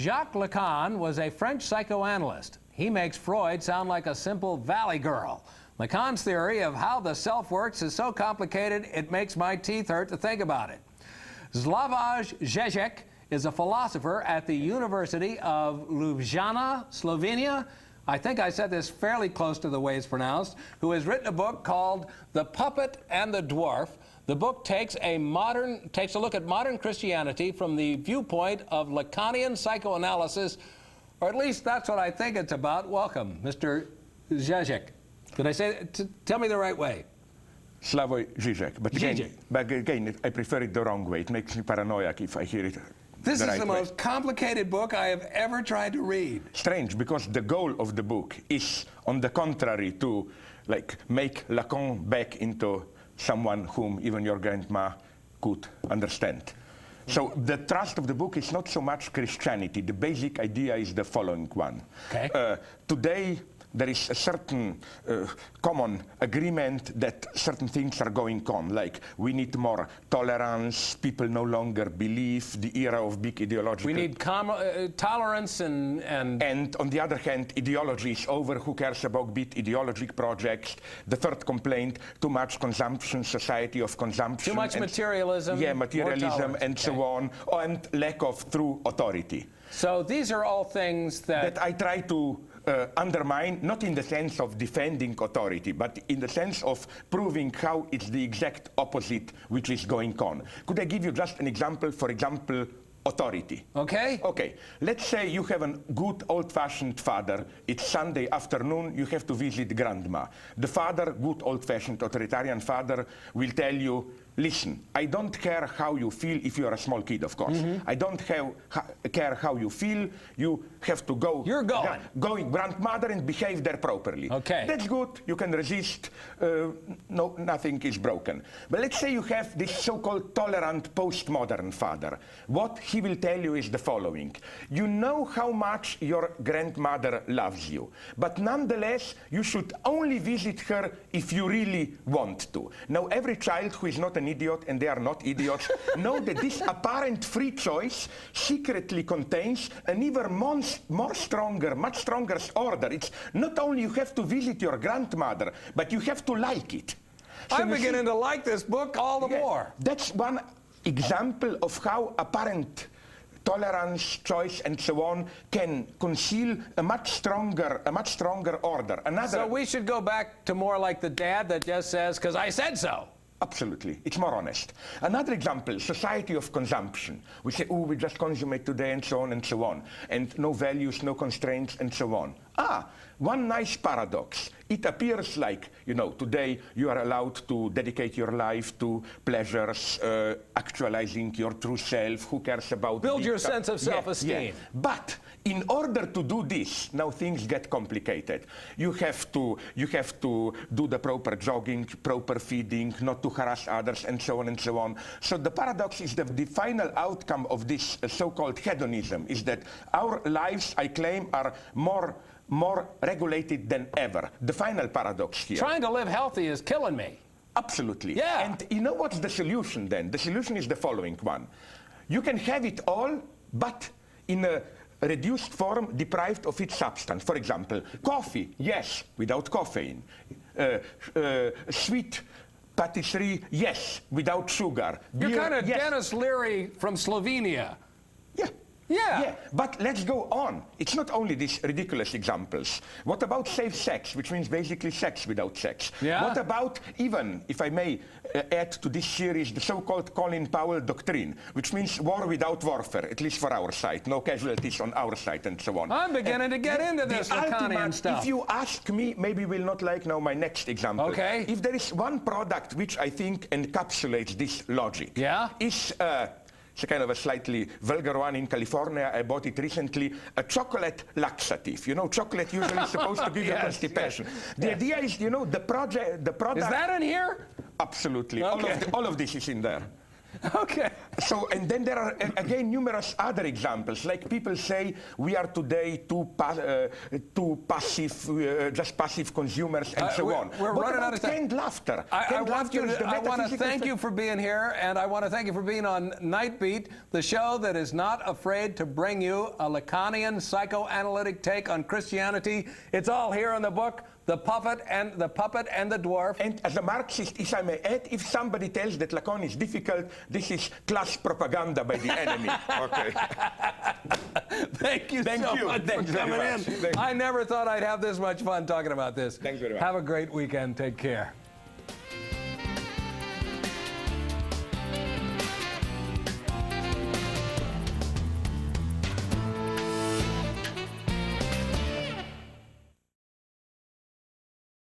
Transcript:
Jacques Lacan was a French psychoanalyst. He makes Freud sound like a simple valley girl. Lacan's theory of how the self works is so complicated it makes my teeth hurt to think about it. Slavoj Žižek is a philosopher at the University of Ljubljana, Slovenia. I think I said this fairly close to the way it's pronounced, who has written a book called The Puppet and the Dwarf. The book takes a look at modern Christianity from the viewpoint of Lacanian psychoanalysis, or at least that's what I think it's about. Welcome, Mr. Žižek. Did I say it? Tell me the right way. Slavoj Žižek. But again, I prefer it the wrong way. It makes me paranoid if I hear it. This is the most complicated book I have ever tried to read. Strange, because the goal of the book is, on the contrary, to make Lacan back into someone whom even your grandma could understand. So the thrust of the book is not so much Christianity. The basic idea is the following one. Okay. Today, there is a certain common agreement that certain things are going on, like we need more tolerance, people no longer believe, the era of big ideological... We need tolerance and... And on the other hand, ideology is over, who cares about big ideological projects? The third complaint, too much consumption, society of consumption. Too much materialism. Yeah, materialism and so on, and lack of true authority. So these are all things that I try to undermine, not in the sense of defending authority, but in the sense of proving how it's the exact opposite which is going on. Could I give you just an example? For example, authority. Okay. Okay. Let's say you have a good old-fashioned father. It's Sunday afternoon. You have to visit grandma. The father, good old-fashioned authoritarian father, will tell you, listen, I don't care how you feel if you're a small kid, of course. I don't care how you feel. You have to go. You're going. Going grandmother and behave there properly. Okay. That's good. You can resist. No, nothing is broken. But let's say you have this so-called tolerant postmodern father. What he will tell you is the following. You know how much your grandmother loves you, but nonetheless, you should only visit her if you really want to. Now, every child who is not an idiot, and they are not idiots, know that this apparent free choice secretly contains an even much stronger order. It's not only you have to visit your grandmother, but you have to like it. So I'm beginning to like this book all the more. That's one example of how apparent tolerance, choice, and so on can conceal a much stronger order. So we should go back to more like the dad that just says, "'Cause I said so." Absolutely. It's more honest. Another example, society of consumption. We say, oh, we just consummate today and so on and so on. And no values, no constraints, and so on. One nice paradox. It appears like, today you are allowed to dedicate your life to pleasures, actualizing your true self. Who cares about... Build your sense of self-esteem. Yeah. But in order to do this, now things get complicated. You have to do the proper jogging, proper feeding, not to harass others, and so on and so on. So the paradox is that the final outcome of this so-called hedonism is that our lives, I claim, are more regulated than ever. The final paradox here. Trying to live healthy is killing me. Absolutely. Yeah. And you know what's the solution then? The solution is the following one. You can have it all, but in a reduced form, deprived of its substance. For example, coffee, yes, without caffeine. Sweet patisserie, yes, without sugar. You're Beer, kind of yes. Dennis Leary from Slovenia. Yeah, but let's go on. It's not only these ridiculous examples. What about safe sex, which means basically sex without sex? Yeah. What about even, if I may add to this series, the so-called Colin Powell doctrine, which means war without warfare, at least for our side, no casualties on our side and so on. I'm beginning to get into this Lacanian stuff. If you ask me, maybe we'll not like now my next example. Okay. If there is one product which I think encapsulates this logic, is... it's a kind of a slightly vulgar one in California. I bought it recently. A chocolate laxative. Chocolate usually is supposed to give you constipation. The idea is, the product... Is that in here? Absolutely. Okay. All of this is in there. Okay. So, and then there are, again, numerous other examples. Like people say, we are today too passive, just passive consumers, and so on. We're but running out of time. Canned laughter. I want to thank you for being here, and I want to thank you for being on NiteBeat, the show that is not afraid to bring you a Lacanian psychoanalytic take on Christianity. It's all here in the book, The Puppet and the Dwarf. And as a Marxist, if I may add, if somebody tells that Lacan is difficult, this is class propaganda by the enemy. Okay. Thank you so much for coming in. I never thought I'd have this much fun talking about this. Thanks very much. Have a great weekend. Take care.